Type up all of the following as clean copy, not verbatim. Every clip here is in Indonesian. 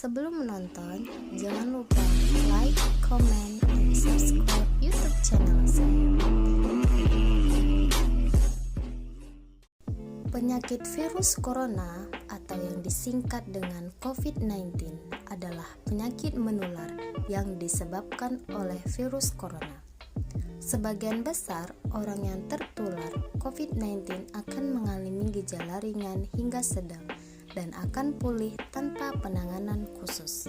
Sebelum menonton, jangan lupa like, comment, dan subscribe YouTube channel saya. Penyakit virus corona atau yang disingkat dengan COVID-19 adalah penyakit menular yang disebabkan oleh virus corona. Sebagian besar orang yang tertular COVID-19 akan mengalami gejala ringan hingga sedang dan akan pulih tanpa penanganan khusus.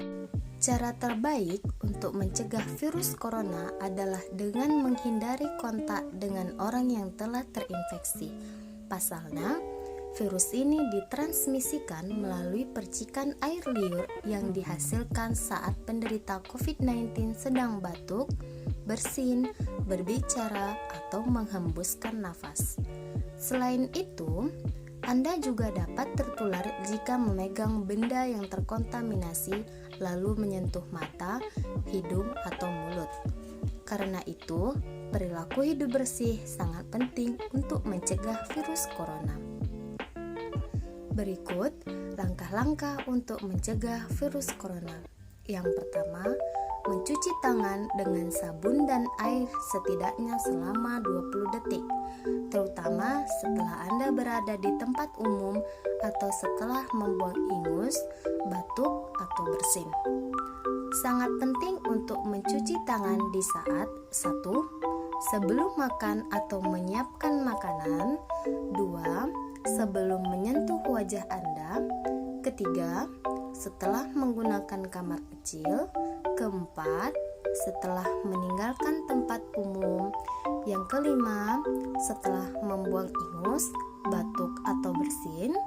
Cara terbaik untuk mencegah virus corona adalah dengan menghindari kontak dengan orang yang telah terinfeksi. Pasalnya, virus ini ditransmisikan melalui percikan air liur yang dihasilkan saat penderita COVID-19 sedang batuk, bersin, berbicara, atau menghembuskan nafas. Selain itu, Anda juga dapat tertular jika memegang benda yang terkontaminasi lalu menyentuh mata, hidung, atau mulut. Karena itu, perilaku hidup bersih sangat penting untuk mencegah virus corona. Berikut langkah-langkah untuk mencegah virus corona. Yang pertama, mencuci tangan dengan sabun dan air setidaknya selama 20 detik, terutama setelah Anda berada di tempat umum atau setelah membuang ingus, batuk, atau bersin. Sangat penting untuk mencuci tangan di saat 1. Sebelum makan atau menyiapkan makanan. 2. Sebelum menyentuh wajah Anda. 3. Setelah menggunakan kamar kecil. 4. Setelah meninggalkan tempat umum. Yang 5. Setelah membuang ingus, batuk, atau bersin.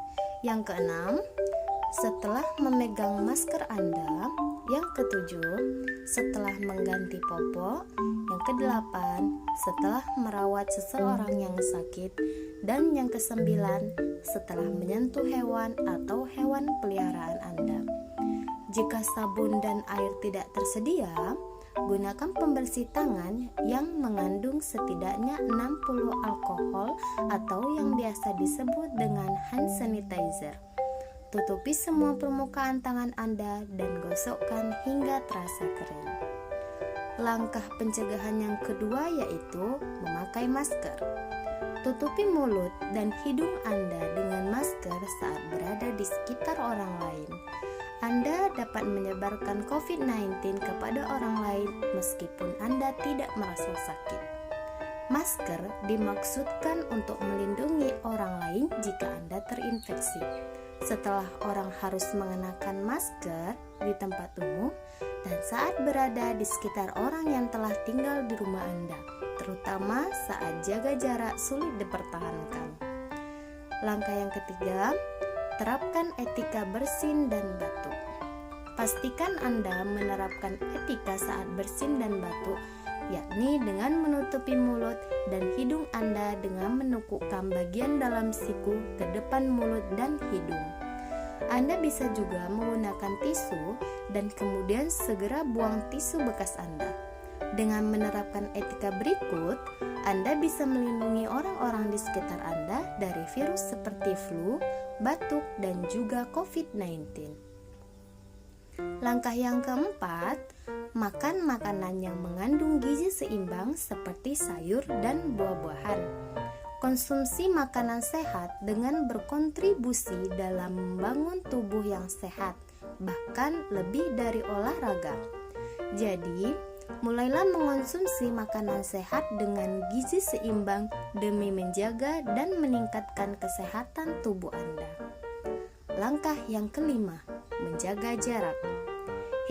Yang 6. Setelah memegang masker Anda. Yang 7. Setelah mengganti popok. Yang 8. Setelah merawat seseorang yang sakit. Dan yang 9. Setelah menyentuh hewan atau hewan peliharaan Anda. Jika sabun dan air tidak tersedia, gunakan pembersih tangan yang mengandung setidaknya 60 alkohol atau yang biasa disebut dengan hand sanitizer. Tutupi semua permukaan tangan Anda dan gosokkan hingga terasa kering. Langkah pencegahan yang kedua yaitu memakai masker. Tutupi mulut dan hidung Anda dengan masker saat berada di sekitar orang lain. Anda dapat menyebarkan COVID-19 kepada orang lain meskipun Anda tidak merasa sakit. Masker dimaksudkan untuk melindungi orang lain jika Anda terinfeksi. Setelah orang harus mengenakan masker di tempat umum dan saat berada di sekitar orang yang telah tinggal di rumah Anda, terutama saat jaga jarak sulit dipertahankan. Langkah yang ketiga, terapkan etika bersin dan batuk. Pastikan Anda menerapkan etika saat bersin dan batuk, yakni dengan menutupi mulut dan hidung Anda dengan menukukkan bagian dalam siku ke depan mulut dan hidung. Anda bisa juga menggunakan tisu dan kemudian segera buang tisu bekas Anda. Dengan menerapkan etika berikut, Anda bisa melindungi orang-orang di sekitar Anda dari virus seperti flu, batuk, dan juga COVID-19. Langkah yang keempat, makan makanan yang mengandung gizi seimbang seperti sayur dan buah-buahan. Konsumsi makanan sehat dengan berkontribusi dalam membangun tubuh yang sehat, bahkan lebih dari olahraga. Jadi, mulailah mengonsumsi makanan sehat dengan gizi seimbang demi menjaga dan meningkatkan kesehatan tubuh Anda. Langkah yang kelima, menjaga jarak.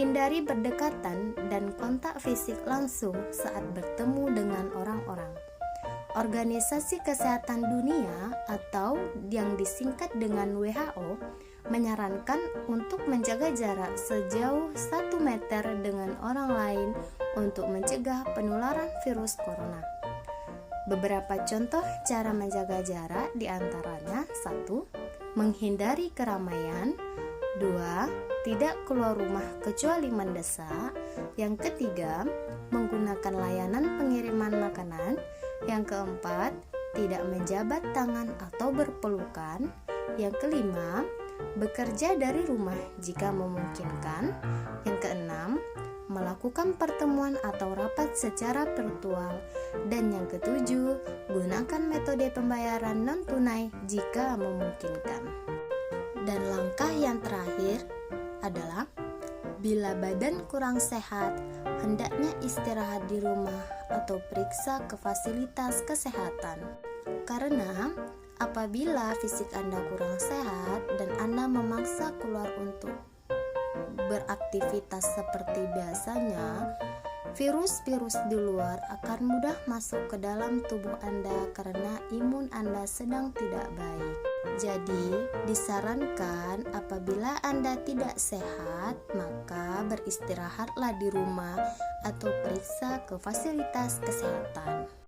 Hindari berdekatan dan kontak fisik langsung saat bertemu dengan orang-orang. Organisasi Kesehatan Dunia atau yang disingkat dengan WHO menyarankan untuk menjaga jarak sejauh 1 meter dengan orang lain untuk mencegah penularan virus corona. Beberapa contoh cara menjaga jarak diantaranya 1. Menghindari keramaian. 2. Tidak keluar rumah kecuali mendesak. Yang ketiga, menggunakan layanan pengiriman makanan. Yang keempat, tidak menjabat tangan atau berpelukan. Yang kelima, Bekerja dari rumah jika memungkinkan. Yang keenam, melakukan pertemuan atau rapat secara virtual. Dan yang ketujuh, gunakan metode pembayaran non-tunai jika memungkinkan. Dan langkah yang terakhir adalah bila badan kurang sehat, hendaknya istirahat di rumah atau periksa ke fasilitas kesehatan. Karena apabila fisik Anda kurang sehat dan Anda memaksa keluar untuk beraktivitas seperti biasanya, virus-virus di luar akan mudah masuk ke dalam tubuh Anda karena imun Anda sedang tidak baik. Jadi, disarankan apabila Anda tidak sehat, maka beristirahatlah di rumah atau periksa ke fasilitas kesehatan.